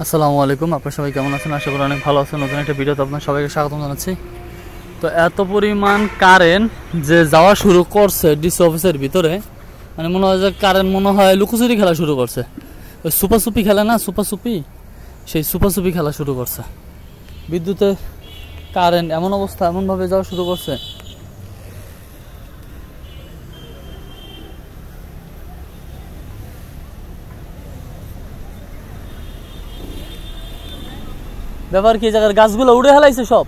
আসসালামু আলাইকুম, আপনারা সবাই কেমন আছেন? আশা করি অনেক ভালো আছেন। নতুন একটা ভিডিওতে আপনার সবাইকে স্বাগতম জানাচ্ছি। তো এত পরিমাণ কারেন্ট যে যাওয়া শুরু করছে ডিসি অফিসের ভিতরে, মানে মনে হয় যে কারেন্ট মনে হয় লুকোচুরি খেলা শুরু করছে। ওই সুপাসুপি খেলে না, সুপাসুপি, সেই সুপাসুপি খেলা শুরু করছে। বিদ্যুতে কারেন্ট এমন অবস্থা, এমনভাবে যাওয়া শুরু করছে। ব্যাপার কি, জায়গার গাছগুলো উড়ে হেলাইছে সব।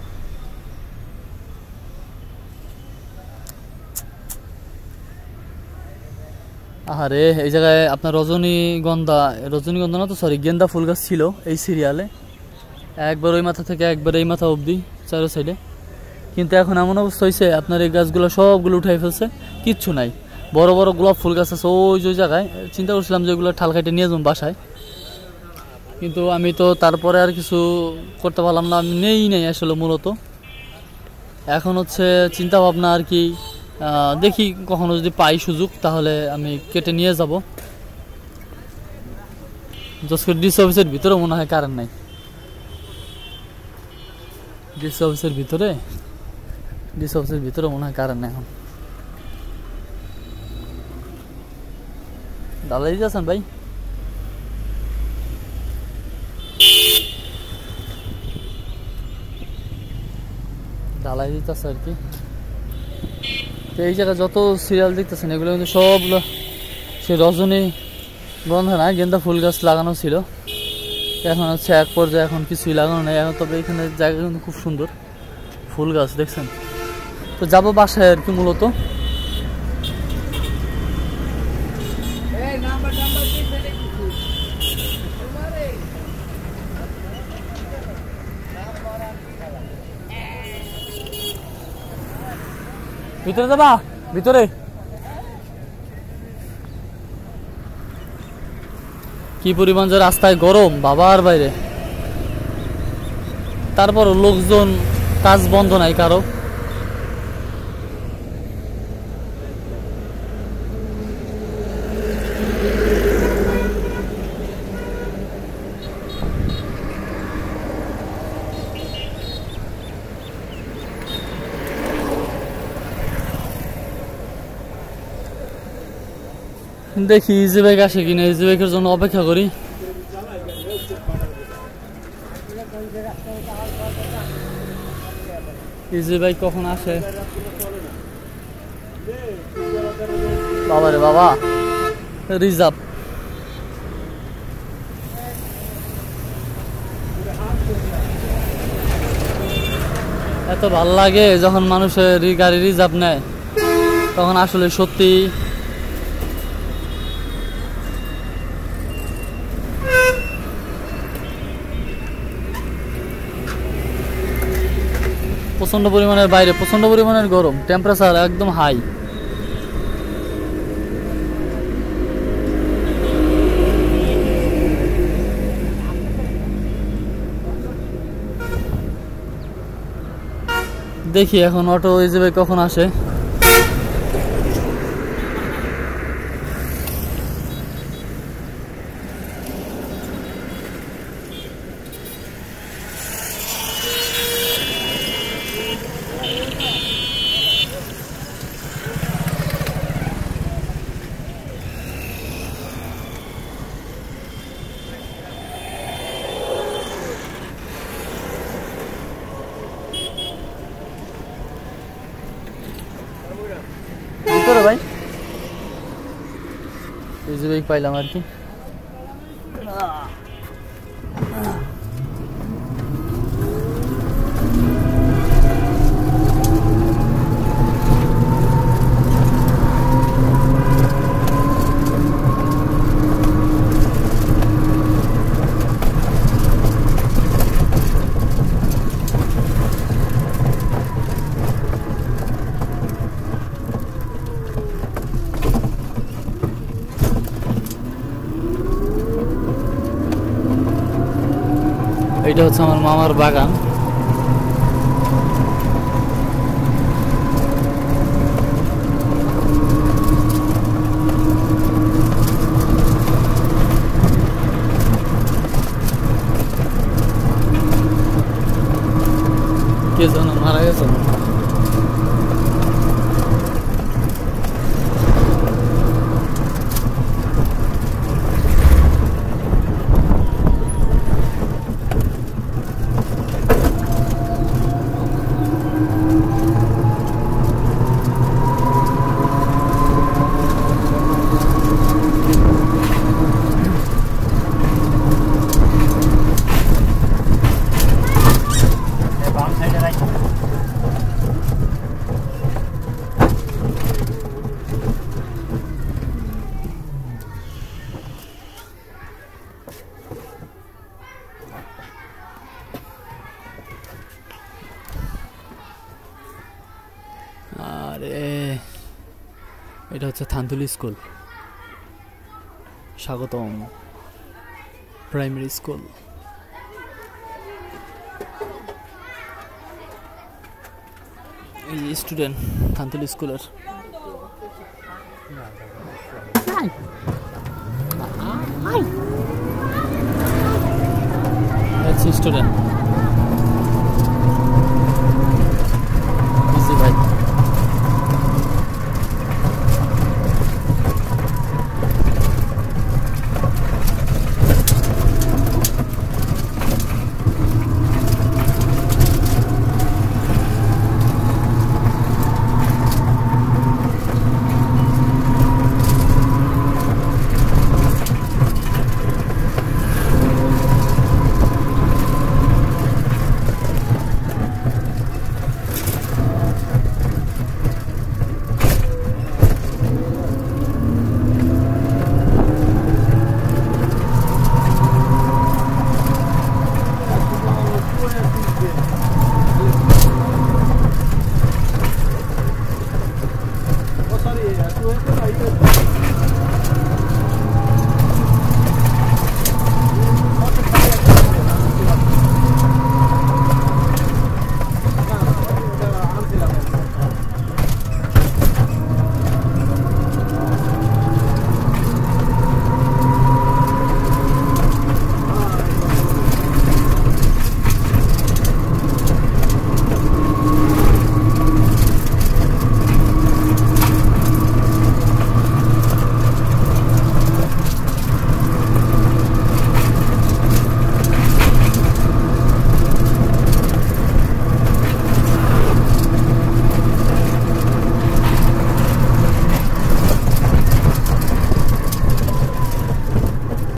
আরে এই জায়গায় আপনার রজনীগন্ধা না তো, সরি, গেন্দা ফুল গাছ ছিল এই সিরিয়ালে, একবার ওই মাথা থেকে একবার এই মাথা অবধি চারো সাইডে। কিন্তু এখন এমন অবস্থা হয়েছে, আপনার এই গাছগুলো সবগুলো উঠাই ফেলছে, কিচ্ছু নাই। বড় বড় গোলাপ ফুল গাছ আছে ওই যে জায়গায়, চিন্তা করছিলাম যে ওইগুলো ঠাল কাটে নিয়ে যাবো বাসায়, কিন্তু আমি তো তারপরে আর কিছু করতে পারলাম না। আমি নেই আসলে মূলত। এখন হচ্ছে চিন্তা ভাবনা আর কি, দেখি কখনো যদি পাই সুযোগ তাহলে আমি কেটে নিয়ে যাব। ডিসি অফিসের ভিতরে মনে হয় কারেন্ট নাই। ডিসি অফিসের ভিতরে মনে হয় কারেন্ট নাই। এখন ডালাই দিয়েছেন ভাই? ঢালাই দিতেছে আর কি। তো এই জায়গায় যত সিরিয়াল দেখতেছেন এগুলো কিন্তু সবগুলো সে রজনীগন্ধা না, গেন্দা ফুল গাছ লাগানো ছিল। এখন হচ্ছে এক পর্যায়ে এখন কিছুই লাগানো নেই এখন। তবে এখানে জায়গা কিন্তু খুব সুন্দর, ফুল গাছ দেখছেন। তো যাবো বাসায় আর কি মূলত। ভিতরে যাবা? ভিতরে কি পরিমাণ যে রাস্তায় গরম বাবার বাইরে। তারপর লোকজন, কাজ বন্ধ নাই কারো। দেখি ইজি বাইক আসে কিনা, ইজি বাইকের জন্য অপেক্ষা করি। ইজি বাইক কখন আসে? বাবারে বাবা, রিজার্ভ। এত ভাল লাগে যখন মানুষের গাড়ি রিজার্ভ নেয়, তখন আসলে সত্যি প্রচন্ড পরিমাণের বাইরে, প্রচন্ড পরিমাণের গরম, টেম্পারেচার একদম হাই। দেখি এখন অটো হিসেবে কখন আসে। ভিতরে ভাই ইজি বাইক পাইলাম আর কি। এটা হচ্ছে আমার মামার বাগান। এটা হচ্ছে থানতুলি স্কুল, স্বাগতম প্রাইমারি স্কুল। এই স্টুডেন্ট থানতুলি স্কুলের।